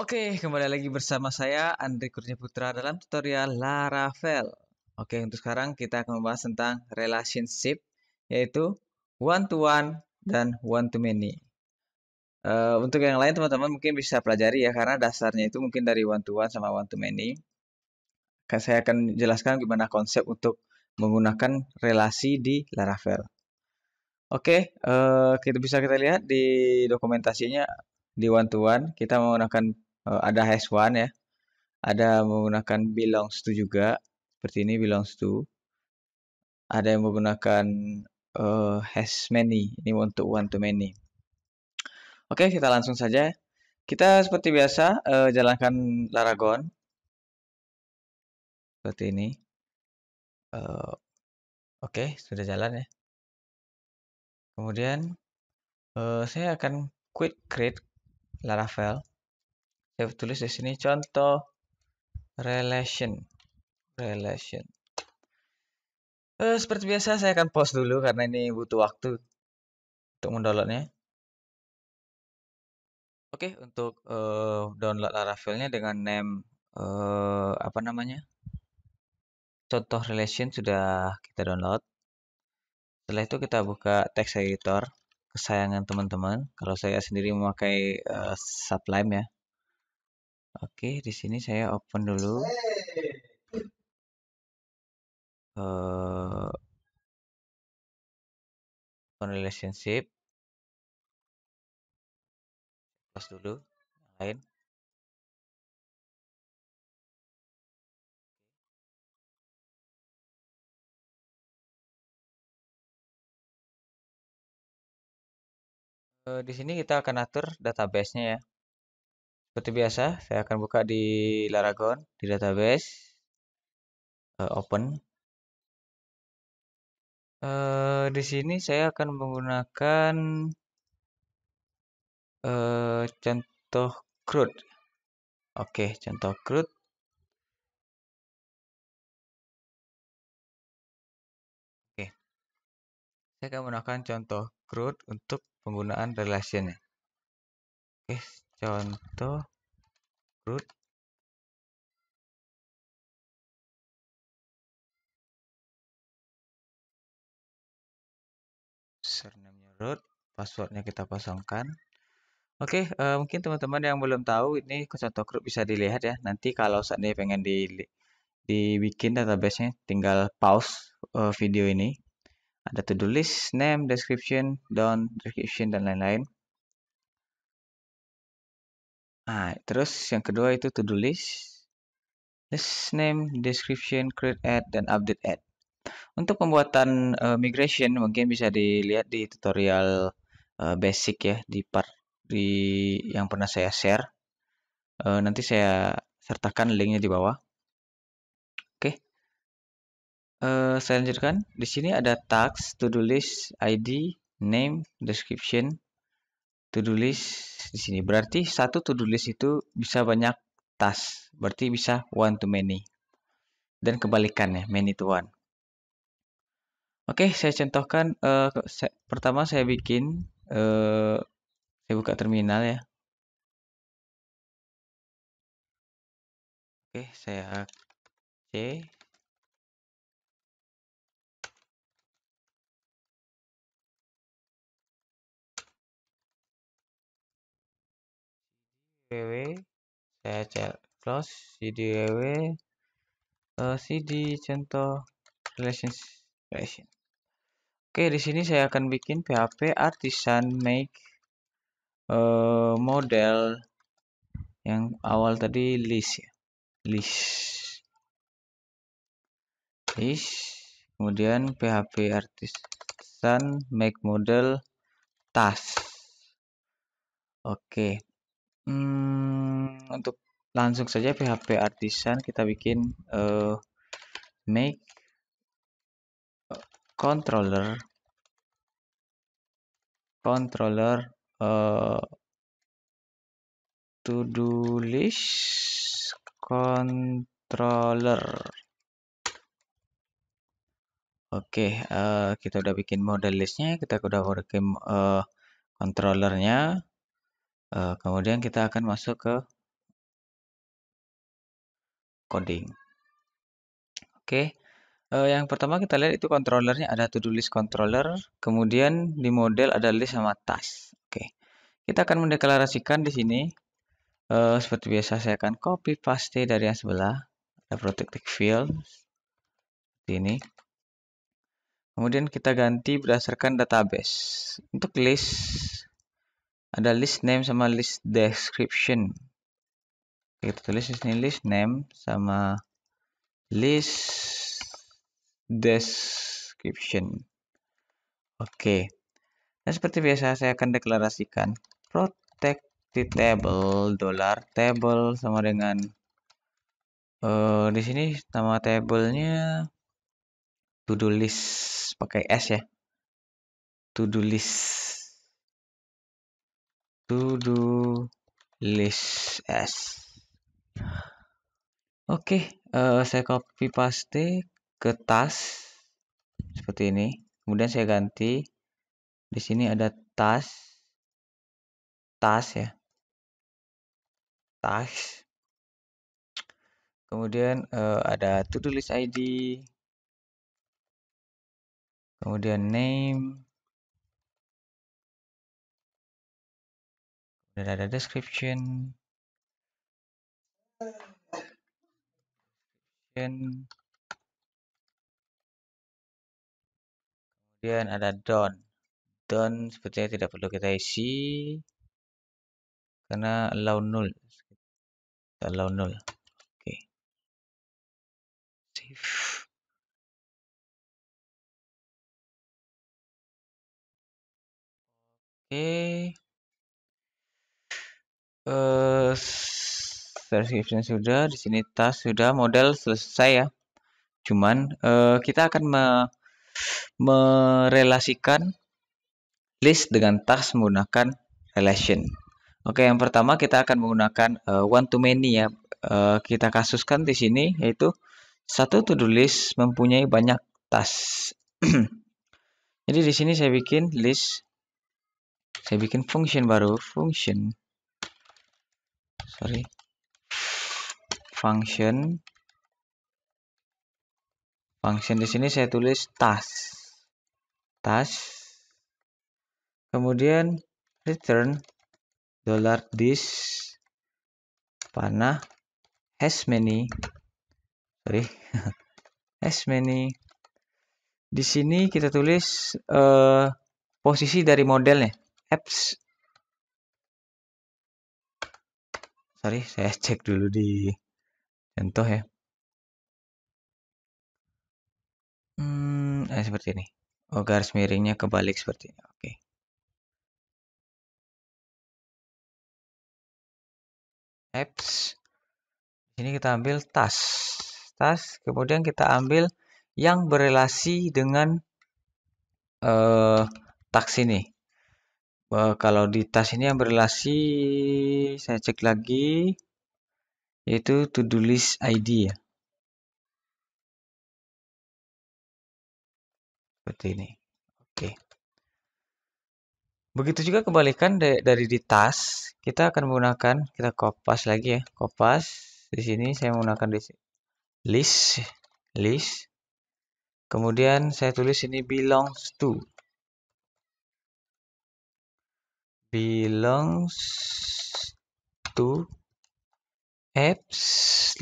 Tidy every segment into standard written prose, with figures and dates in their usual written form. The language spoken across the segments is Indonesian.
Oke, kembali lagi bersama saya Andri Kurnia Putra dalam tutorial Laravel. Oke, untuk sekarang kita akan membahas tentang relationship, yaitu one to one dan one to many. Untuk yang lain teman-teman mungkin bisa pelajari ya, karena dasarnya itu mungkin dari one to one sama one to many. Saya akan jelaskan gimana konsep untuk menggunakan relasi di Laravel. Oke, kita lihat di dokumentasinya di one to one kita menggunakan ada hash one ya. Ada menggunakan belongs to juga, seperti ini belongs to. Ada yang menggunakan has many, ini untuk one to many. Oke, kita langsung saja. Kita seperti biasa jalankan Laragon seperti ini. Oke, sudah jalan ya. Kemudian saya akan create Laravel. Saya tulis di sini contoh relation. Seperti biasa saya akan pause dulu karena ini butuh waktu untuk mendownloadnya. Oke, untuk download Laravelnya dengan name apa namanya? Contoh relation sudah kita download. Setelah itu kita buka text editor kesayangan teman-teman. Kalau saya sendiri memakai Sublime ya. Oke, di sini saya open dulu. Open relationship. Close dulu. Yang lain. Di sini kita akan atur database-nya ya. Seperti biasa, saya akan buka di Laragon, di database, open. Di sini saya akan menggunakan contoh CRUD. Oke, contoh CRUD. Oke, saya akan menggunakan contoh CRUD untuk penggunaan relation-nya. Oke, contoh CRUD. Username-nya root, passwordnya kita kosongkan. Oke, mungkin teman-teman yang belum tahu ini contoh CRUD bisa dilihat ya. Nanti kalau seandainya pengen dibikin database-nya, tinggal pause video ini. Ada to-do list, name, description, description, dan lain-lain. Nah, terus yang kedua itu to-do list, list name, description, create add, dan update add. Untuk pembuatan migration mungkin bisa dilihat di tutorial basic ya di part yang pernah saya share. Nanti saya sertakan linknya di bawah. Oke. Saya lanjutkan. Di sini ada tags, to-do list, ID, name, description, to-do list di sini. Berarti satu to-do list itu bisa banyak task. Berarti bisa one to many. Dan kebalikannya, many to one. Oke, saya contohkan. Pertama saya bikin, saya buka terminal ya. Oke, saya C. ww, saya close, cdww, cd contoh relation. Oke, di sini saya akan bikin PHP artisan make model yang awal tadi list ya. List. Kemudian PHP artisan make model task. Oke. Untuk langsung saja PHP artisan kita bikin make controller to-do list controller. Oke, kita udah bikin model listnya, kita udah bikin controllernya. Kemudian kita akan masuk ke coding. Oke. Yang pertama kita lihat itu controllernya ada to-do list controller, kemudian di model ada list sama task. Oke, kita akan mendeklarasikan di sini seperti biasa saya akan copy paste dari yang sebelah, ada protected field seperti ini. Kemudian kita ganti berdasarkan database. Untuk list ada list name sama list description. Kita tulis di sini list name sama list description. Oke. Nah, seperti biasa saya akan deklarasikan protected table $table sama dengan di sini nama tablenya to do list pakai S ya. To do list S. Oke, saya copy paste ke task seperti ini. Kemudian saya ganti di sini ada task ya. Task. Kemudian ada to do list ID. Kemudian name. Dan ada description. Kemudian ada done. Done sepertinya tidak perlu kita isi karena allow null. Oke. Save. Oke. Description sudah, di sini task sudah, model selesai ya. Cuman kita akan merelasikan list dengan task menggunakan relation. Oke, yang pertama kita akan menggunakan one to many ya. Kita kasuskan di sini yaitu satu to do list mempunyai banyak task. Jadi di sini saya bikin list, saya bikin function baru, function di sini saya tulis task, kemudian return $this panah has many. Di sini kita tulis posisi dari modelnya apps. Saya cek dulu di contoh ya. Seperti ini. Oh, garis miringnya kebalik seperti ini. Oke. Apps. Di sini kita ambil task, kemudian kita ambil yang berelasi dengan task ini. Kalau di task ini yang berelasi, saya cek lagi, yaitu to do list ID ya. Seperti ini. Oke. Begitu juga kebalikan dari di task, kita akan menggunakan, kita kopas lagi ya, kopas. Di sini saya menggunakan list. Kemudian saya tulis ini belongs to apps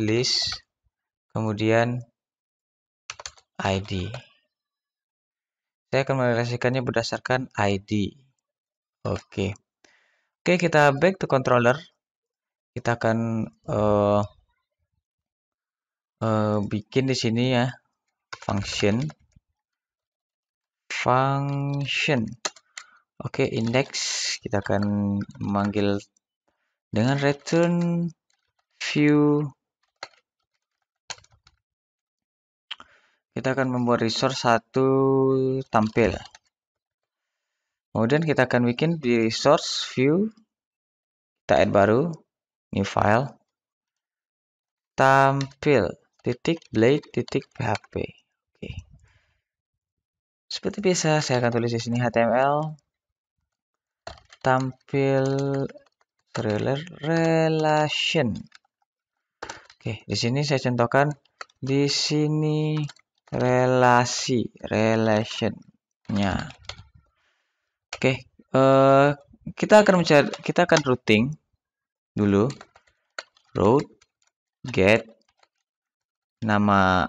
list, kemudian ID. Saya akan merelasikannya berdasarkan ID. Oke, kita back to controller. Kita akan bikin di sini ya function. Oke, index kita akan memanggil dengan return view. Kita akan membuat resource satu tampil. Kemudian kita akan bikin di resource view, kita add baru, new file, tampil .blade.php. Oke. Seperti biasa saya akan tulis di sini HTML tampil relation. Oke, di sini saya contohkan di sini relation-nya. Oke, kita akan routing dulu. Route get nama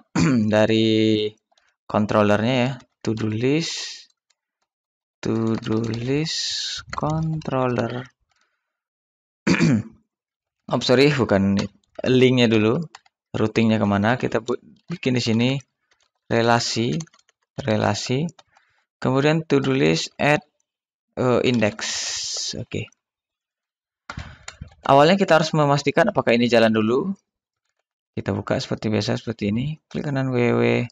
dari controllernya ya, to-do list controller. Oh, sorry, bukan linknya dulu. Routingnya kemana? Kita bikin di sini relasi. Kemudian to-do list add index. Oke. Awalnya kita harus memastikan apakah ini jalan dulu. Kita buka seperti biasa seperti ini. Klik kanan www.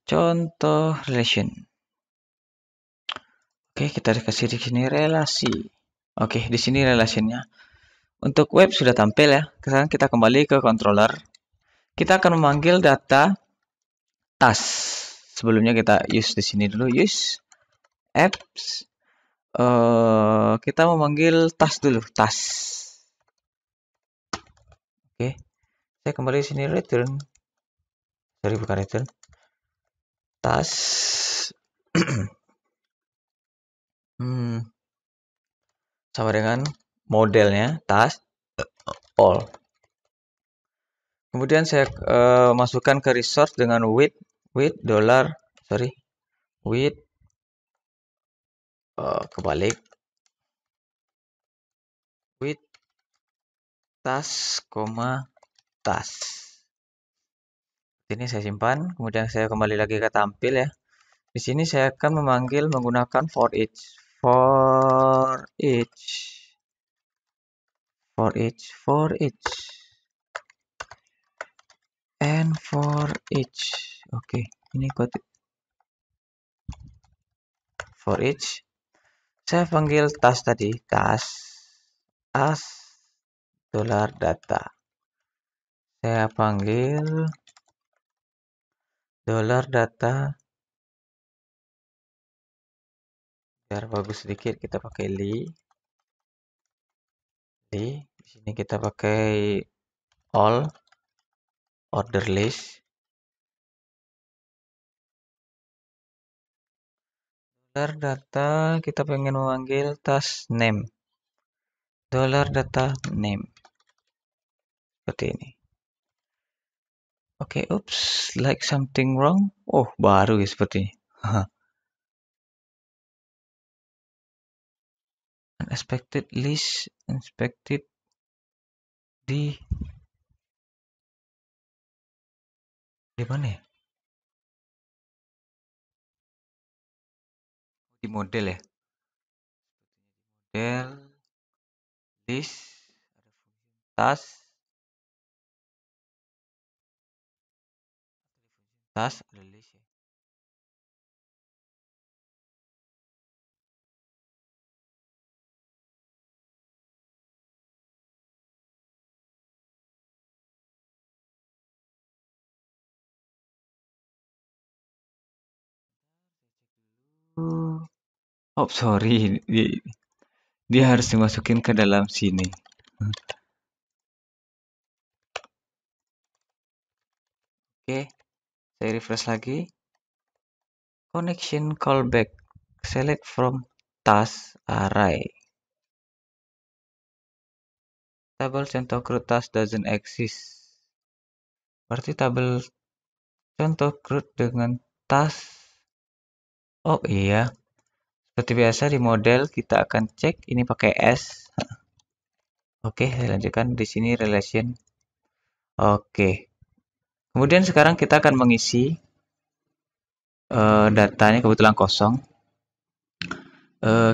Contoh relation. Oke, kita kasih di sini relasi. Oke, di sini relasinya. Untuk web sudah tampil ya. Sekarang kita kembali ke controller. Kita akan memanggil data task. Sebelumnya kita use di sini dulu. Use apps. Kita memanggil task dulu. Task. Oke. Saya kembali di sini return. Sorry, bukan return. Task. Sama dengan modelnya task all. Kemudian saya masukkan ke resource dengan with kebalik with task, task. Ini saya simpan, kemudian saya kembali lagi ke tampil ya. Di sini saya akan memanggil menggunakan for each and for each. Oke, ini kode for each. Saya panggil task tadi, task as $data. Saya panggil $data. Biar bagus sedikit kita pakai li. Di sini kita pakai all order list. $data kita pengen memanggil task name. $data name. Seperti ini. Oke, oops, like something wrong. Oh, baru ya seperti ini. Unexpected list, unexpected di mana ya? Di model ya. Model list task ada list ya. Oh, sorry. Dia harus dimasukin ke dalam sini. Oke, saya refresh lagi. Connection callback. Select from task array. Tabel contoh CRUD task doesn't exist. Berarti tabel contoh CRUD dengan task. Oh iya. Seperti biasa di model kita akan cek ini pakai S. Oke, saya lanjutkan di sini relation. Oke. Kemudian sekarang kita akan mengisi datanya kebetulan kosong.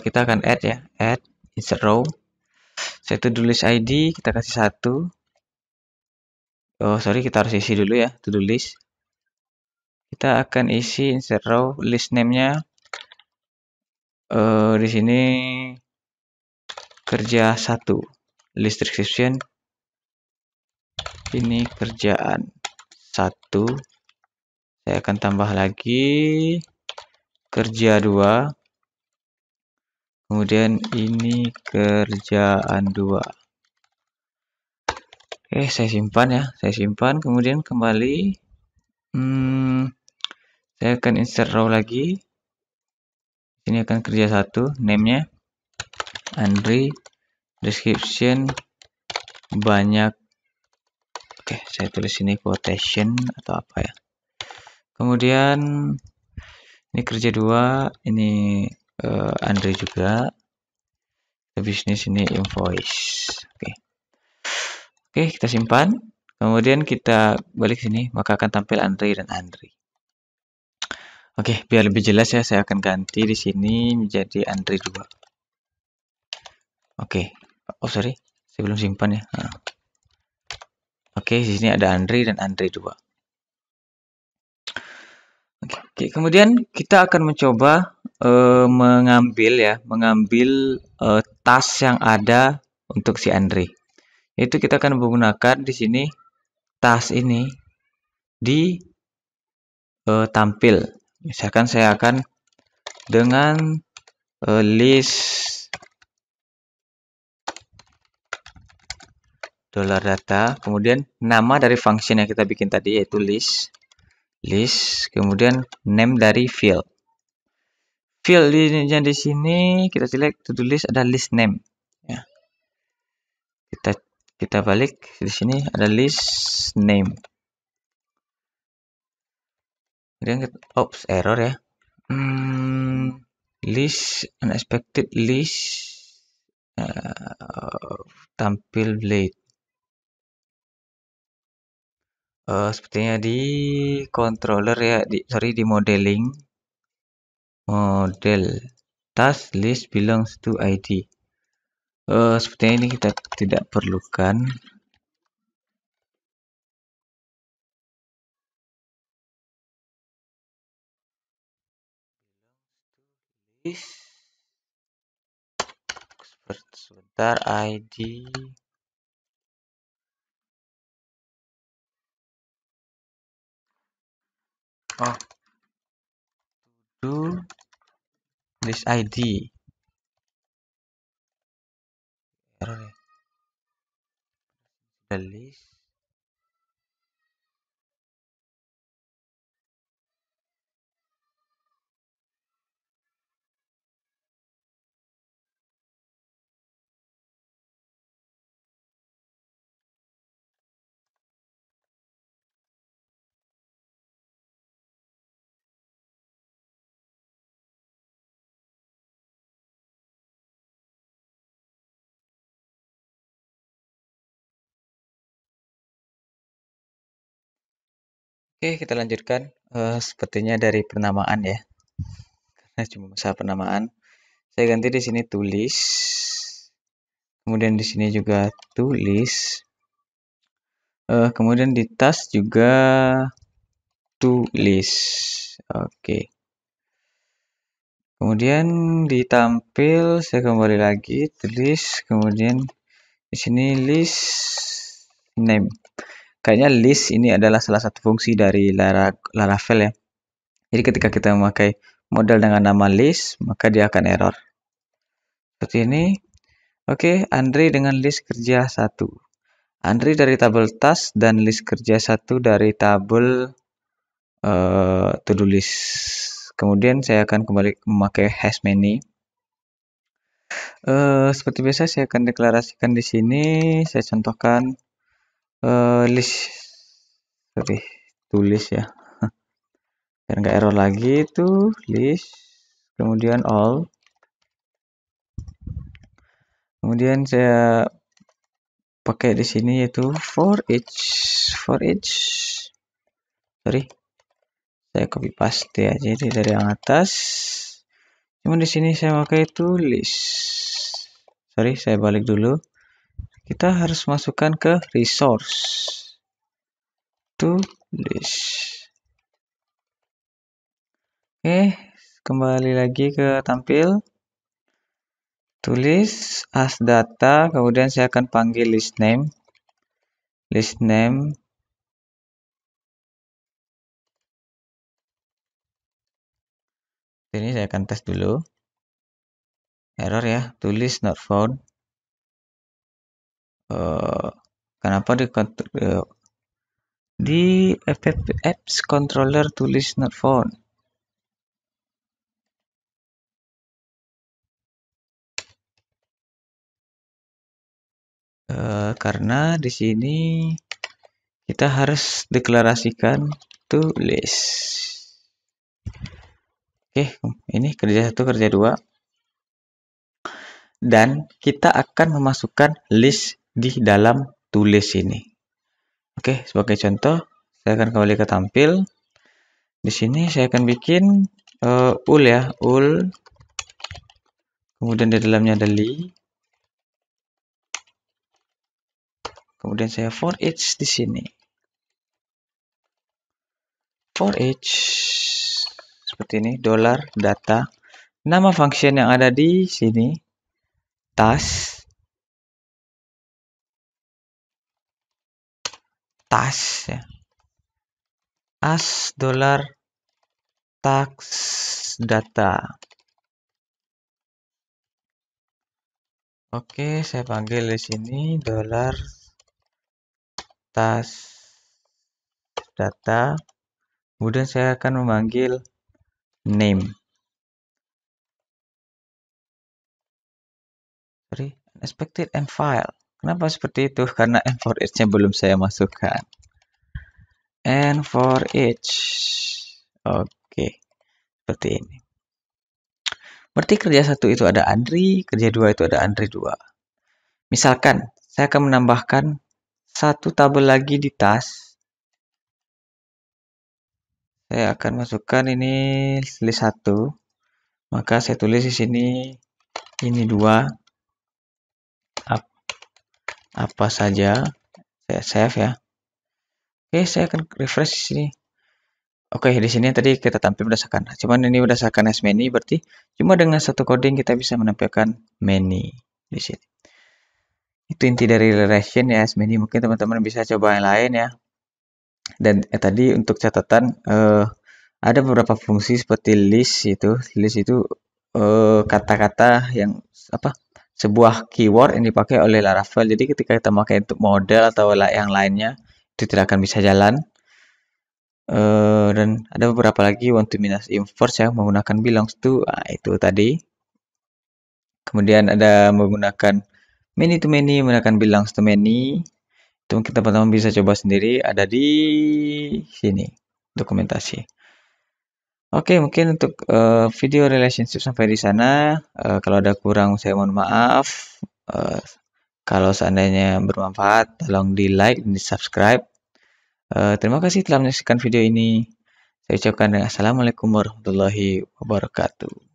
Kita akan add ya, add insert row. Saya to-do list ID kita kasih 1. Oh, sorry, kita harus isi dulu ya, to-do list. Kita akan isi insert row list name-nya di sini kerja 1. List description ini kerjaan 1. Saya akan tambah lagi kerja 2. Kemudian ini kerjaan 2. Oke, saya simpan ya. Saya simpan, kemudian kembali. Saya akan insert row lagi. Ini akan kerja 1, name-nya Andri, description banyak. Oke, saya tulis ini quotation atau apa ya. Kemudian ini kerja 2, ini Andri juga. Bisnis ini invoice. Oke. Oke, kita simpan. Kemudian kita balik sini, maka akan tampil Andri dan Andri. Oke, biar lebih jelas ya, saya akan ganti di sini menjadi Andri 2. Oke. Oh, sorry. Saya belum simpan ya. Nah. Oke, di sini ada Andri dan Andri 2. Oke, kemudian kita akan mencoba mengambil tas yang ada untuk si Andri. Itu kita akan menggunakan di sini tas ini di tampil. Misalkan saya akan dengan list $data, kemudian nama dari function yang kita bikin tadi yaitu list, kemudian name dari field. Fieldnya di sini kita select to do list ada list name. Ya. Kita balik di sini ada list name. Kemudian oops, error ya. List unexpected list tampil blade. Sepertinya di controller ya, di modeling. Model task list belongs to ID. Sepertinya ini kita tidak perlukan. Sebentar, ID. Oh, to list ID. Error ya. The list. Oke, kita lanjutkan. Sepertinya dari penamaan ya. Karena cuma masalah penamaan. Saya ganti di sini tulis. Kemudian di sini juga tulis. Kemudian di tas juga tulis. Oke. Kemudian ditampil, saya kembali lagi tulis. Kemudian di sini list name. Kayaknya list ini adalah salah satu fungsi dari Laravel ya. Jadi ketika kita memakai model dengan nama list, maka dia akan error. Seperti ini. Oke, Andri dengan list kerja 1. Andri dari tabel task dan list kerja 1 dari tabel to do list. Kemudian saya akan kembali memakai hash many. Seperti biasa saya akan deklarasikan di sini. Saya contohkan list, tulis ya. Biar nggak error lagi itu list. Kemudian all. Kemudian saya pakai di sini yaitu for each. Sorry, saya copy paste aja dari yang atas. Cuma di sini saya pakai tulis. Sorry, saya balik dulu. Kita harus masukkan ke resource. Tulis. Oke, kembali lagi ke tampil. Tulis as data, kemudian saya akan panggil list name. Ini saya akan tes dulu. error ya, tulis not found. Kenapa di apps controller tulis not found? Karena di sini kita harus deklarasikan tulis. Oke, ini kerja 1, kerja 2. Dan kita akan memasukkan list di dalam tulis ini. Oke, sebagai contoh, saya akan kembali ke tampil. Di sini saya akan bikin ul ya, ul. Kemudian di dalamnya ada li. Kemudian saya for each di sini. For each seperti ini, dollar data. Nama function yang ada di sini task ya. As dollar tax data. Oke, saya panggil di sini dollar tax data. Kemudian saya akan memanggil name. Sorry, unexpected and file. Kenapa seperti itu? Karena and for each-nya belum saya masukkan. And for each. Oke, seperti ini. Berarti kerja 1 itu ada Andri, kerja 2 itu ada Andri 2. Misalkan, saya akan menambahkan satu tabel lagi di task. Saya akan masukkan ini list 1. Maka saya tulis di sini ini 2. Apa saja. Saya save ya. Oke, saya akan refresh di sini. Oke, di sini tadi kita tampil berdasarkan. Cuman ini berdasarkan as many, berarti cuma dengan satu coding kita bisa menampilkan many di sini. Itu inti dari relation ya, as many. Mungkin teman-teman bisa coba yang lain ya. Dan tadi untuk catatan ada beberapa fungsi seperti list itu. List itu kata-kata yang apa? Sebuah keyword yang dipakai oleh Laravel. Jadi ketika kita pakai untuk model atau yang lainnya itu tidak akan bisa jalan. Dan ada beberapa lagi want to minus inverse ya, menggunakan belongs to, itu tadi. Kemudian ada menggunakan many to many, menggunakan belongs to many. Itu mungkin teman-teman bisa coba sendiri, ada di sini dokumentasi. Oke, mungkin untuk video relationship sampai di sana. Kalau ada kurang saya mohon maaf. Kalau seandainya bermanfaat, tolong di like dan di subscribe. Terima kasih telah menyaksikan video ini. Saya ucapkan assalamualaikum warahmatullahi wabarakatuh.